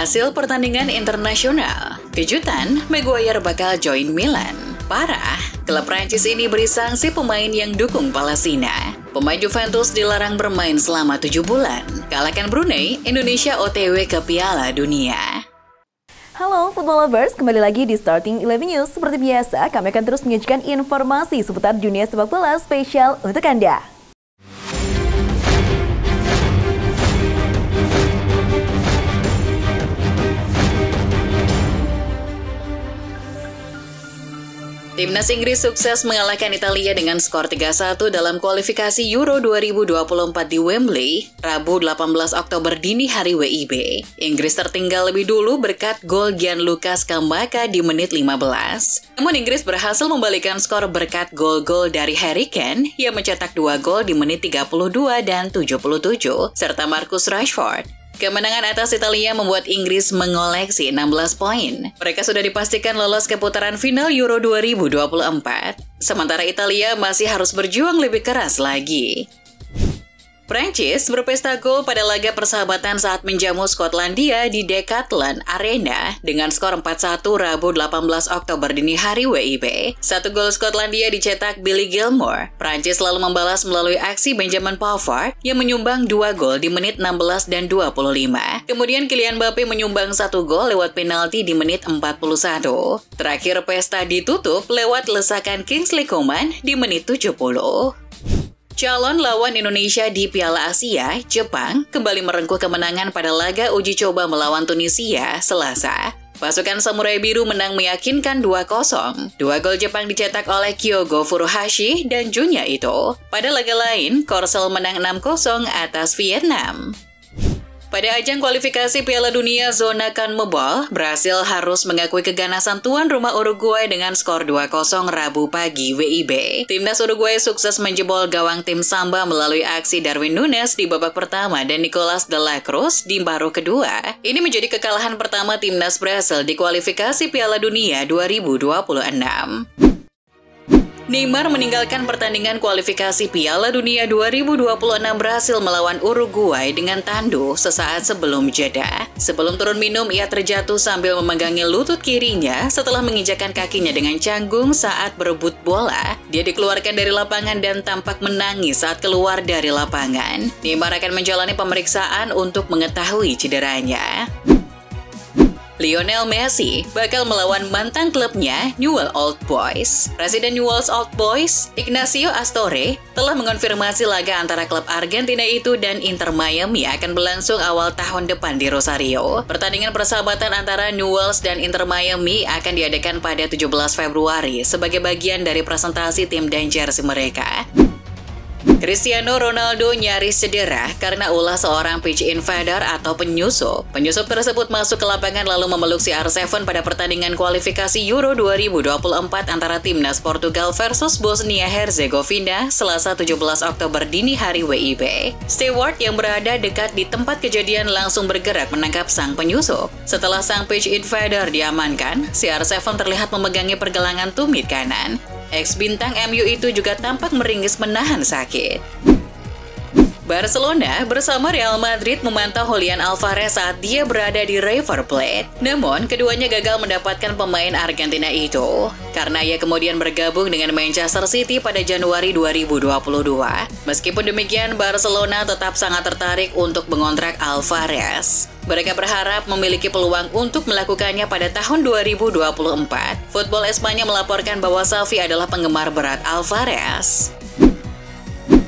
Hasil pertandingan internasional, kejutan Maguire bakal join Milan. Parah, klub Prancis ini beri sanksi pemain yang dukung Palestina. Pemain Juventus dilarang bermain selama 7 bulan. Kalahkan Brunei, Indonesia OTW ke Piala Dunia. Halo Football Lovers, kembali lagi di Starting 11 News. Seperti biasa, kami akan terus menyajikan informasi seputar dunia sepak bola spesial untuk Anda. Timnas Inggris sukses mengalahkan Italia dengan skor 3-1 dalam kualifikasi Euro 2024 di Wembley, Rabu 18 Oktober dini hari WIB. Inggris tertinggal lebih dulu berkat gol Gianluca Scamacca di menit 15. Namun Inggris berhasil membalikan skor berkat gol-gol dari Harry Kane yang mencetak 2 gol di menit 32 dan 77, serta Marcus Rashford. Kemenangan atas Italia membuat Inggris mengoleksi 16 poin. Mereka sudah dipastikan lolos ke putaran final Euro 2024. Sementara Italia masih harus berjuang lebih keras lagi. Prancis berpesta gol pada laga persahabatan saat menjamu Skotlandia di Decathlon Arena dengan skor 4-1 Rabu 18 Oktober dini hari WIB. 1 gol Skotlandia dicetak Billy Gilmour. Prancis lalu membalas melalui aksi Benjamin Pavard yang menyumbang 2 gol di menit 16 dan 25. Kemudian Kylian Mbappe menyumbang 1 gol lewat penalti di menit 41. Terakhir pesta ditutup lewat lesakan Kingsley Coman di menit 70. Calon lawan Indonesia di Piala Asia, Jepang, kembali merengkuh kemenangan pada laga uji coba melawan Tunisia, Selasa. Pasukan Samurai Biru menang meyakinkan 2-0. 2 gol Jepang dicetak oleh Kyogo Furuhashi dan Junya Ito. Pada laga lain, Korsel menang 6-0 atas Vietnam. Pada ajang kualifikasi Piala Dunia zona CONMEBOL, Brasil harus mengakui keganasan tuan rumah Uruguay dengan skor 2-0 Rabu pagi WIB. Timnas Uruguay sukses menjebol gawang tim Samba melalui aksi Darwin Nunes di babak pertama dan Nicolas de la Cruz di paruh kedua. Ini menjadi kekalahan pertama timnas Brasil di kualifikasi Piala Dunia 2026. Neymar meninggalkan pertandingan kualifikasi Piala Dunia 2026 berhasil melawan Uruguay dengan tandu sesaat sebelum jeda. Sebelum turun minum, ia terjatuh sambil memegangi lutut kirinya setelah menginjakan kakinya dengan canggung saat berebut bola. Dia dikeluarkan dari lapangan dan tampak menangis saat keluar dari lapangan. Neymar akan menjalani pemeriksaan untuk mengetahui cederanya. Lionel Messi bakal melawan mantan klubnya Newell's Old Boys. Presiden Newell's Old Boys, Ignacio Astore, telah mengonfirmasi laga antara klub Argentina itu dan Inter Miami akan berlangsung awal tahun depan di Rosario. Pertandingan persahabatan antara Newell's dan Inter Miami akan diadakan pada 17 Februari sebagai bagian dari presentasi tim dan jersey mereka. Cristiano Ronaldo nyaris cedera karena ulah seorang pitch invader atau penyusup. Penyusup tersebut masuk ke lapangan lalu memeluk CR7 pada pertandingan kualifikasi Euro 2024 antara timnas Portugal versus Bosnia-Herzegovina Selasa 17 Oktober dini hari WIB. Steward yang berada dekat di tempat kejadian langsung bergerak menangkap sang penyusup. Setelah sang pitch invader diamankan, CR7 terlihat memegangi pergelangan tumit kanan. Ex-bintang MU itu juga tampak meringis menahan sakit. Barcelona bersama Real Madrid memantau Julian Alvarez saat dia berada di River Plate. Namun, keduanya gagal mendapatkan pemain Argentina itu karena ia kemudian bergabung dengan Manchester City pada Januari 2022. Meskipun demikian, Barcelona tetap sangat tertarik untuk mengontrak Alvarez. Mereka berharap memiliki peluang untuk melakukannya pada tahun 2024. Football Espanya melaporkan bahwa Xavi adalah penggemar berat Alvarez.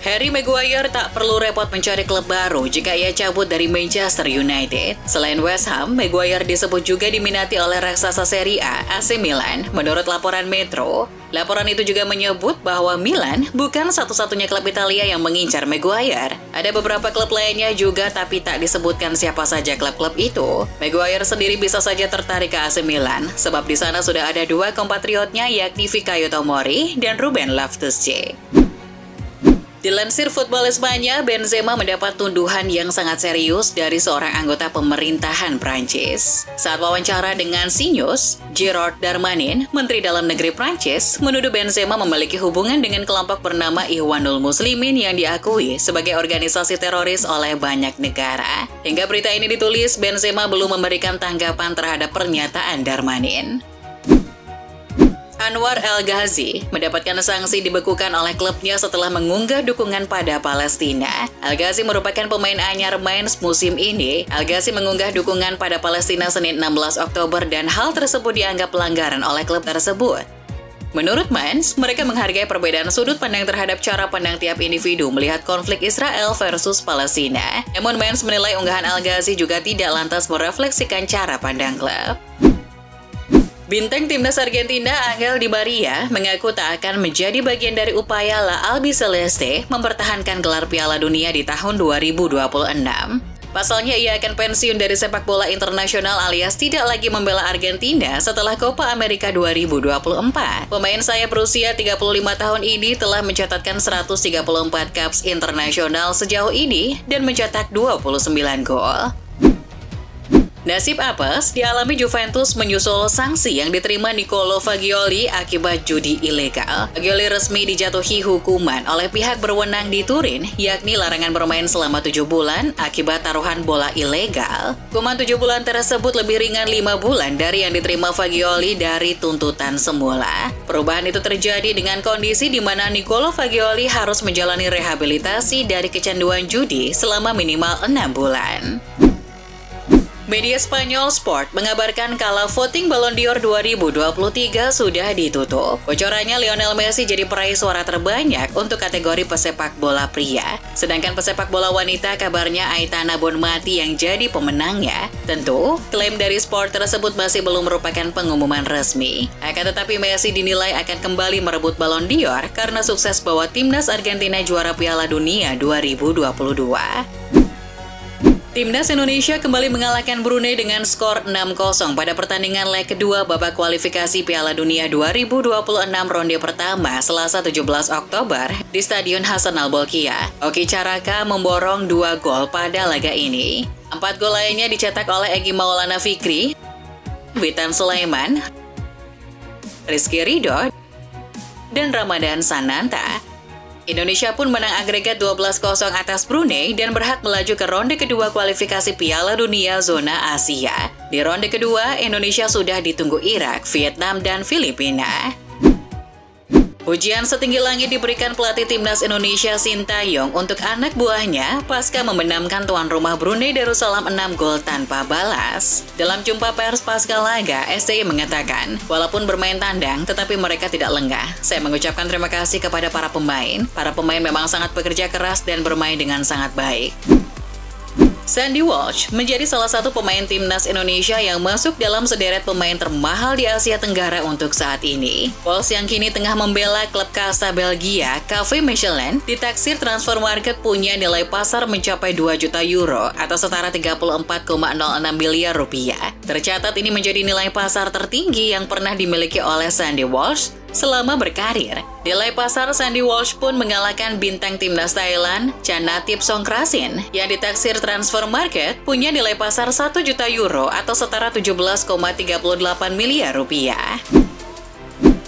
Harry Maguire tak perlu repot mencari klub baru jika ia cabut dari Manchester United. Selain West Ham, Maguire disebut juga diminati oleh raksasa Serie A, AC Milan, menurut laporan Metro. Laporan itu juga menyebut bahwa Milan bukan satu-satunya klub Italia yang mengincar Maguire. Ada beberapa klub lainnya juga, tapi tak disebutkan siapa saja klub-klub itu. Maguire sendiri bisa saja tertarik ke AC Milan, sebab di sana sudah ada 2 kompatriotnya yakni Fikayo Tomori dan Ruben Loftus-Cheek. Dilansir Football Espanya, Benzema mendapat tuduhan yang sangat serius dari seorang anggota pemerintahan Prancis. Saat wawancara dengan CNews, Gérard Darmanin, Menteri Dalam Negeri Prancis, menuduh Benzema memiliki hubungan dengan kelompok bernama Ikhwanul Muslimin yang diakui sebagai organisasi teroris oleh banyak negara. Hingga berita ini ditulis, Benzema belum memberikan tanggapan terhadap pernyataan Darmanin. Anwar El Ghazi mendapatkan sanksi dibekukan oleh klubnya setelah mengunggah dukungan pada Palestina. El Ghazi merupakan pemain anyar Mainz musim ini. El Ghazi mengunggah dukungan pada Palestina Senin 16 Oktober dan hal tersebut dianggap pelanggaran oleh klub tersebut. Menurut Mainz, mereka menghargai perbedaan sudut pandang terhadap cara pandang tiap individu melihat konflik Israel versus Palestina. Namun Mainz menilai unggahan El Ghazi juga tidak lantas merefleksikan cara pandang klub. Bintang timnas Argentina Angel Di Maria mengaku tak akan menjadi bagian dari upaya La Albiceleste mempertahankan gelar Piala Dunia di tahun 2026. Pasalnya ia akan pensiun dari sepak bola internasional alias tidak lagi membela Argentina setelah Copa America 2024. Pemain sayap berusia 35 tahun ini telah mencatatkan 134 caps internasional sejauh ini dan mencetak 29 gol. Nasib apes dialami Juventus menyusul sanksi yang diterima Nicolo Fagioli akibat judi ilegal. Fagioli resmi dijatuhi hukuman oleh pihak berwenang di Turin, yakni larangan bermain selama 7 bulan akibat taruhan bola ilegal. Hukuman 7 bulan tersebut lebih ringan 5 bulan dari yang diterima Fagioli dari tuntutan semula. Perubahan itu terjadi dengan kondisi di mana Nicolo Fagioli harus menjalani rehabilitasi dari kecanduan judi selama minimal 6 bulan. Media Spanyol Sport mengabarkan kalau voting Ballon d'Or 2023 sudah ditutup. Bocorannya Lionel Messi jadi peraih suara terbanyak untuk kategori pesepak bola pria. Sedangkan pesepak bola wanita kabarnya Aitana Bonmati yang jadi pemenangnya. Tentu, klaim dari Sport tersebut masih belum merupakan pengumuman resmi. Akan tetapi Messi dinilai akan kembali merebut Ballon d'Or karena sukses bawa timnas Argentina juara Piala Dunia 2022. Timnas Indonesia kembali mengalahkan Brunei dengan skor 6-0 pada pertandingan leg kedua babak kualifikasi Piala Dunia 2026 ronde pertama Selasa 17 Oktober di Stadion Hasan Al-Bolkiah. Oki Caraka memborong 2 gol pada laga ini. 4 gol lainnya dicetak oleh Egy Maulana Fikri, Witan Sulaiman, Rizky Ridho, dan Ramadan Sananta. Indonesia pun menang agregat 12-0 atas Brunei dan berhak melaju ke ronde kedua kualifikasi Piala Dunia zona Asia. Di ronde kedua, Indonesia sudah ditunggu Irak, Vietnam, dan Filipina. Pujian setinggi langit diberikan pelatih timnas Indonesia Sintayong untuk anak buahnya pasca membenamkan tuan rumah Brunei Darussalam 6 gol tanpa balas. Dalam jumpa pers pasca laga, STY mengatakan, walaupun bermain tandang tetapi mereka tidak lengah. Saya mengucapkan terima kasih kepada para pemain. Para pemain memang sangat bekerja keras dan bermain dengan sangat baik. Sandy Walsh menjadi salah satu pemain timnas Indonesia yang masuk dalam sederet pemain termahal di Asia Tenggara untuk saat ini. Walsh yang kini tengah membela klub kasta Belgia, Cafe Mechelen, ditaksir transfer market punya nilai pasar mencapai 2 juta euro atau setara 34,06 miliar rupiah. Tercatat ini menjadi nilai pasar tertinggi yang pernah dimiliki oleh Sandy Walsh selama berkarir. Nilai pasar Sandy Walsh pun mengalahkan bintang timnas Thailand, Chanatip Songkrasin, yang ditaksir transfer market punya nilai pasar 1 juta euro atau setara 17,38 miliar rupiah.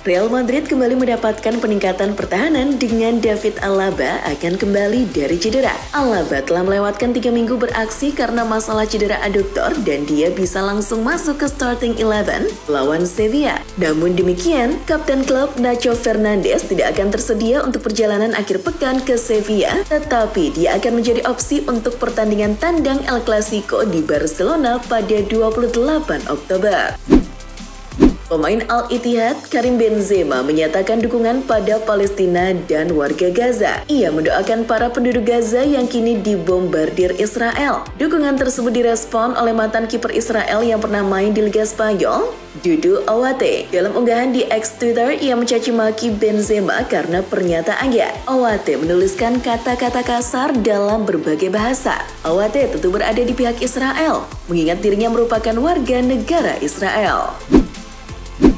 Real Madrid kembali mendapatkan peningkatan pertahanan dengan David Alaba akan kembali dari cedera. Alaba telah melewatkan 3 minggu beraksi karena masalah cedera aduktor dan dia bisa langsung masuk ke starting 11 lawan Sevilla. Namun demikian, kapten klub Nacho Fernandez tidak akan tersedia untuk perjalanan akhir pekan ke Sevilla, tetapi dia akan menjadi opsi untuk pertandingan tandang El Clasico di Barcelona pada 28 Oktober. Pemain Al-Ittihad Karim Benzema menyatakan dukungan pada Palestina dan warga Gaza. Ia mendoakan para penduduk Gaza yang kini dibombardir Israel. Dukungan tersebut direspon oleh mantan kiper Israel yang pernah main di Liga Spanyol, Dudu Awate. Dalam unggahan di X Twitter, ia mencaci maki Benzema karena pernyataannya. Awate menuliskan kata-kata kasar dalam berbagai bahasa. Awate tentu berada di pihak Israel, mengingat dirinya merupakan warga negara Israel.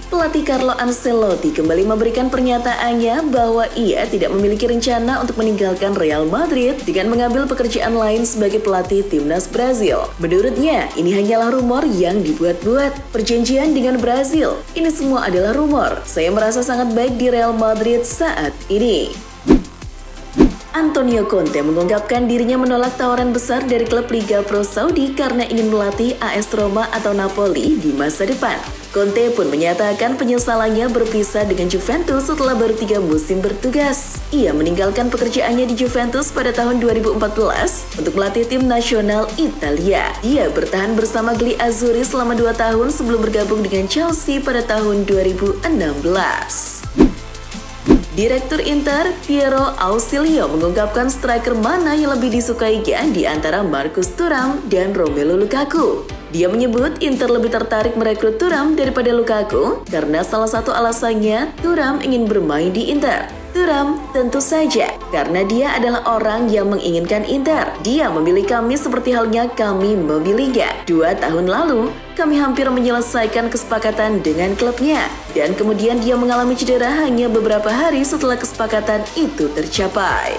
pelatih Carlo Ancelotti kembali memberikan pernyataannya bahwa ia tidak memiliki rencana untuk meninggalkan Real Madrid dengan mengambil pekerjaan lain sebagai pelatih timnas Brazil. Menurutnya, ini hanyalah rumor yang dibuat-buat. Perjanjian dengan Brazil, ini semua adalah rumor. Saya merasa sangat baik di Real Madrid saat ini. Antonio Conte mengungkapkan dirinya menolak tawaran besar dari klub Liga Pro Saudi karena ingin melatih AS Roma atau Napoli di masa depan. Conte pun menyatakan penyesalannya berpisah dengan Juventus setelah baru 3 musim bertugas. Ia meninggalkan pekerjaannya di Juventus pada tahun 2014 untuk melatih tim nasional Italia. Dia bertahan bersama Gli Azzurri selama 2 tahun sebelum bergabung dengan Chelsea pada tahun 2016. Direktur Inter, Piero Ausilio mengungkapkan striker mana yang lebih disukainya di antara Marcus Thuram dan Romelu Lukaku. Dia menyebut Inter lebih tertarik merekrut Thuram daripada Lukaku karena salah satu alasannya Thuram ingin bermain di Inter. Thuram tentu saja karena dia adalah orang yang menginginkan Inter. Dia memilih kami seperti halnya kami memilihnya. 2 tahun lalu, kami hampir menyelesaikan kesepakatan dengan klubnya. Dan kemudian dia mengalami cedera hanya beberapa hari setelah kesepakatan itu tercapai.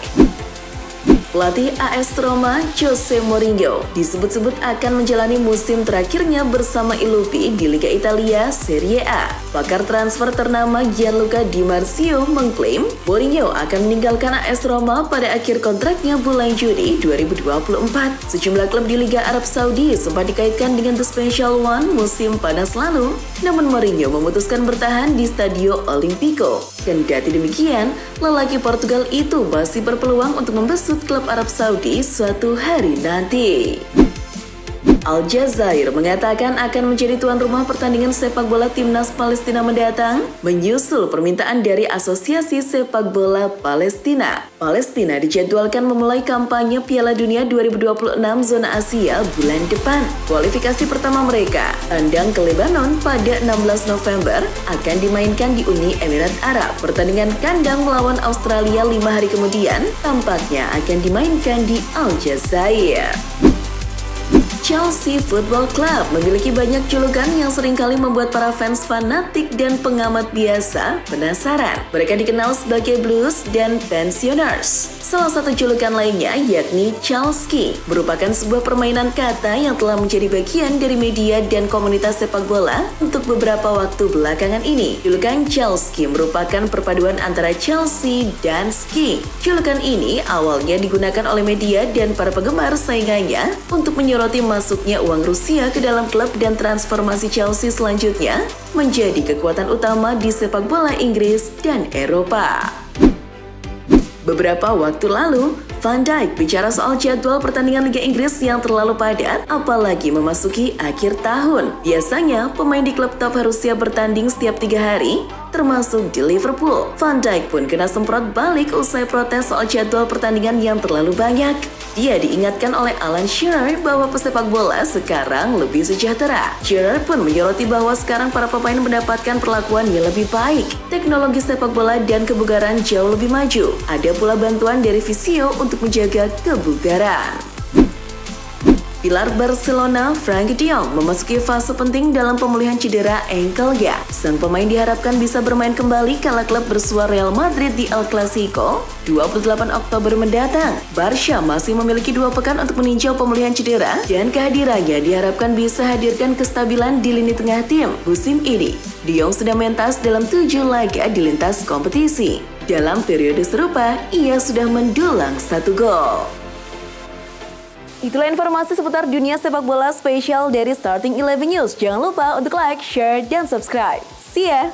Pelatih AS Roma, Jose Mourinho, disebut-sebut akan menjalani musim terakhirnya bersama I Lupi di Liga Italia Serie A. Pakar transfer ternama Gianluca Di Marzio mengklaim Mourinho akan meninggalkan AS Roma pada akhir kontraknya bulan Juni 2024. Sejumlah klub di Liga Arab Saudi sempat dikaitkan dengan The Special One musim panas lalu, namun Mourinho memutuskan bertahan di Stadio Olimpico. Kendati demikian, lelaki Portugal itu masih berpeluang untuk membesut klub Arab Saudi suatu hari nanti. Al Jazair mengatakan akan menjadi tuan rumah pertandingan sepak bola timnas Palestina mendatang, menyusul permintaan dari Asosiasi Sepak Bola Palestina. Palestina dijadwalkan memulai kampanye Piala Dunia 2026 zona Asia bulan depan. Kualifikasi pertama mereka, tandang ke Lebanon pada 16 November, akan dimainkan di Uni Emirat Arab. Pertandingan kandang melawan Australia 5 hari kemudian, tampaknya akan dimainkan di Al Jazair. Chelsea Football Club memiliki banyak julukan yang seringkali membuat para fans fanatik dan pengamat biasa penasaran. Mereka dikenal sebagai Blues dan Pensioners. Salah satu julukan lainnya yakni Chelsea, merupakan sebuah permainan kata yang telah menjadi bagian dari media dan komunitas sepak bola untuk beberapa waktu belakangan ini. Julukan Chelsea merupakan perpaduan antara Chelsea dan ski. Julukan ini awalnya digunakan oleh media dan para penggemar saingannya untuk menyoroti masuknya uang Rusia ke dalam klub dan transformasi Chelsea selanjutnya menjadi kekuatan utama di sepak bola Inggris dan Eropa. Beberapa waktu lalu, Van Dijk bicara soal jadwal pertandingan Liga Inggris yang terlalu padat, apalagi memasuki akhir tahun. Biasanya, pemain di klub top harusnya bertanding setiap 3 hari, termasuk di Liverpool. Van Dijk pun kena semprot balik usai protes soal jadwal pertandingan yang terlalu banyak. Dia diingatkan oleh Alan Shearer bahwa pesepak bola sekarang lebih sejahtera. Shearer pun menyoroti bahwa sekarang para pemain mendapatkan perlakuan yang lebih baik. Teknologi sepak bola dan kebugaran jauh lebih maju. Ada pula bantuan dari fisio untuk menjaga kebugaran. Pilar Barcelona, Frenkie de Jong, memasuki fase penting dalam pemulihan cedera ankle-nya. Sang pemain diharapkan bisa bermain kembali kala klub bersua Real Madrid di El Clasico 28 Oktober mendatang. Barca masih memiliki 2 pekan untuk meninjau pemulihan cedera dan kehadirannya diharapkan bisa hadirkan kestabilan di lini tengah tim. Musim ini, de Jong sudah mentas dalam 7 laga di lintas kompetisi. Dalam periode serupa, ia sudah mendulang 1 gol. Itulah informasi seputar dunia sepak bola spesial dari Starting 11 News. Jangan lupa untuk like, share, dan subscribe. See ya!